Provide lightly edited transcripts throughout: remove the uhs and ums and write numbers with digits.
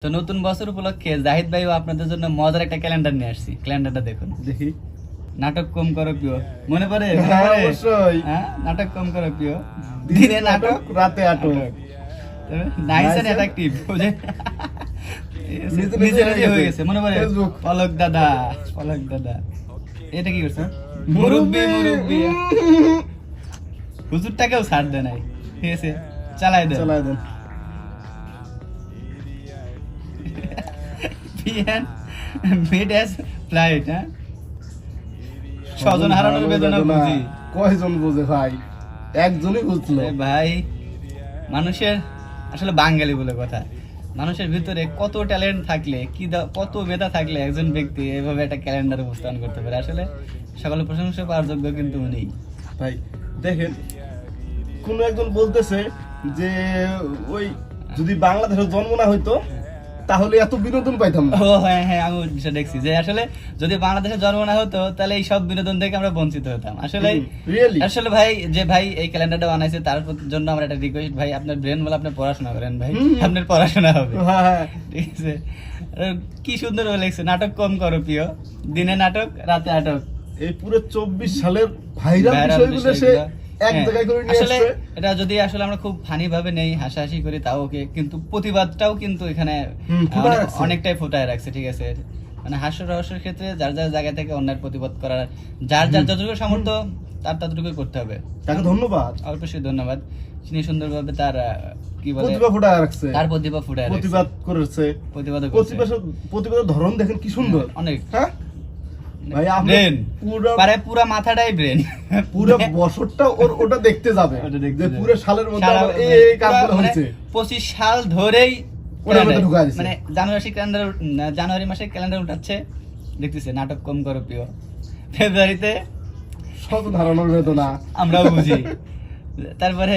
তো নতুন বছর উপলক্ষে জাহিদ ভাইও আপনাদের জন্য মজার একটা ক্যালেন্ডার নিয়ে আসছি। ক্যালেন্ডারটা দেখুন। দেখি। নাটক কম করো প্রিয়, মনে পড়ে? হ্যাঁ, অবশ্যই। হ্যাঁ, নাটক কম করো প্রিয়, দিনে নাটক রাতে আটক। Nice and attractive. নিজে নিজে হয়ে গেছে, মনে পড়ে? ফেসবুক। পলক দাদা, পলক দাদা। এটা কি করছে? মুরব্বি মুরব্বি। হুজুরটাকেও ছাড় দেয় নাই। ঠিক আছে, চালাই দেন। চালাই দেন। পিয়ান মিড অ্যাজ ফ্লাইট। হ্যাঁ, স্বজন হারানোর বেদনা বুঝি। কয়জন বুঝে ভাই? একজনই বুঝলো। এ ভাই, মানুষের আসলে বাঙালি বলে কথা, মানুষের ভিতরে কত ট্যালেন্ট থাকলে কত মেধা থাকলে একজন ব্যক্তি এভাবে একটা ক্যালেন্ডার উপস্থাপন করতে পারে। আসলে সকল প্রশংসা পাওয়ার যোগ্য কিন্তু উনি। ভাই দেখেন, কোন একজন বলতেছে যে ওই যদি বাংলাদেশের জন্ম না হইতো তাহলে এত বিনোদন পাইতাম না। ও হ্যাঁ হ্যাঁ, আমি বিষয় দেখছি যে আসলে যদি বাংলাদেশে জন্ম না হতো তাহলে এই সব বিনোদন থেকে আমরা বঞ্চিত হতাম। আসলে রিয়েলি আসলে ভাই, যে ভাই এই ক্যালেন্ডারটা বানাইছে তার জন্য আমার একটা রিকোয়েস্ট, ভাই আপনার ব্রেন বলে আপনি পড়াশোনা করেন ভাই, আপনার পড়াশোনা হবে। হ্যাঁ, ঠিক আছে, কি সুন্দর ভাবে লিখছে, নাটক কম করো প্রিয়, দিনে নাটক রাতে আটক। এই পুরো 24 সালের ভাইরাল Viral বিষয়গুলো সে বিষয়গুলো। এক হ্যাঁ, জায়গায় করে নিয়ে আসলে আসছে। এটা যদি আসলে আমরা খুব ফানি ভাবে নেই, হাসাহাসি করি, তাও ওকে, কিন্তু প্রতিবাদটাও কিন্তু এখানে ফুটায় রাখছে। অনেকটাই ফুটায় রাখছে। ঠিক আছে, মানে হাস্য রহস্যের ক্ষেত্রে যার যার জায়গা থেকে অন্যায় প্রতিবাদ করার, যার যার যতটুকু সামর্থ্য তার ততটুকুই করতে হবে। তাকে ধন্যবাদ। অবশ্যই ধন্যবাদ। তিনি সুন্দরভাবে তার কি বলে, প্রতিভা ফুটায় রাখছে। তার প্রতিভা ফুটায় রাখছে। প্রতিবাদ করেছে। প্রতিবাদ করছে। প্রতিবাদের ধরন দেখেন কি সুন্দর। অনেক হ্যাঁ ভাই, আমরা ব্রেন, পুরো পুরা মাথাটাই ব্রেন, পুরো বছরটা ওটা দেখতে যাবে, ওটা দেখতে যে যাবে। পুরো সালের মধ্যে সারা আমার এই কাজগুলো মানে হয়েছে। 25 সাল ধরেই ওটার মধ্যে ঢুকায় দিছে। মানে জানুয়ারি মাসে ক্যালেন্ডার উঠাচ্ছে, দেখতেছে নাটক কম করো প্রিয়, ফেব্রুয়ারিতে শত ধারণার বেদনা আমরাও বুঝি, তারপরে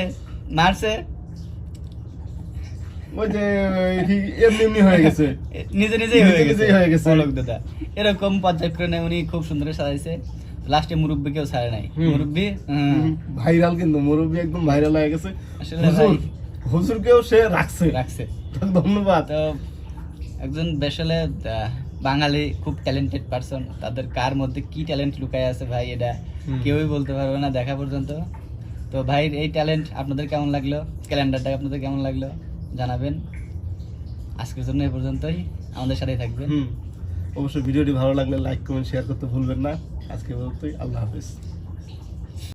মার্চে ওই যে এমনি এমনি হয়ে গেছে। নিজে নিজেই হয়ে গেছে নিজেই হয়ে গেছে। পলক দাদা। এরকম পর্যায়ক্রমে উনি খুব সুন্দর সাজাইছে। লাস্টে মুরব্বিকেও ছাড়ে নাই। মুরব্বি ভাইরাল, কিন্তু মুরব্বী একদম ভাইরাল হয়ে গেছে। আসলে ভাই, হুজুরকেও সে রাখছে। রাখছে। তাকে ধন্যবাদ। তো একজন আসলে বাঙালি খুব ট্যালেন্টেড পারসন, তাদের কার মধ্যে কি ট্যালেন্ট লুকায় আছে ভাই, এটা কেউই বলতে পারবে না দেখা পর্যন্ত। তো ভাই, এই ট্যালেন্ট আপনাদের কেমন লাগলো, ক্যালেন্ডারটা আপনাদের কেমন লাগলো জানাবেন। আজকের জন্য এই পর্যন্তই, আমাদের সাথেই থাকবেন। অবশ্যই ভিডিওটি ভালো লাগলে লাইক কমেন্ট শেয়ার করতে ভুলবেন না। আজকে পর্যন্তই, আল্লাহ হাফেজ।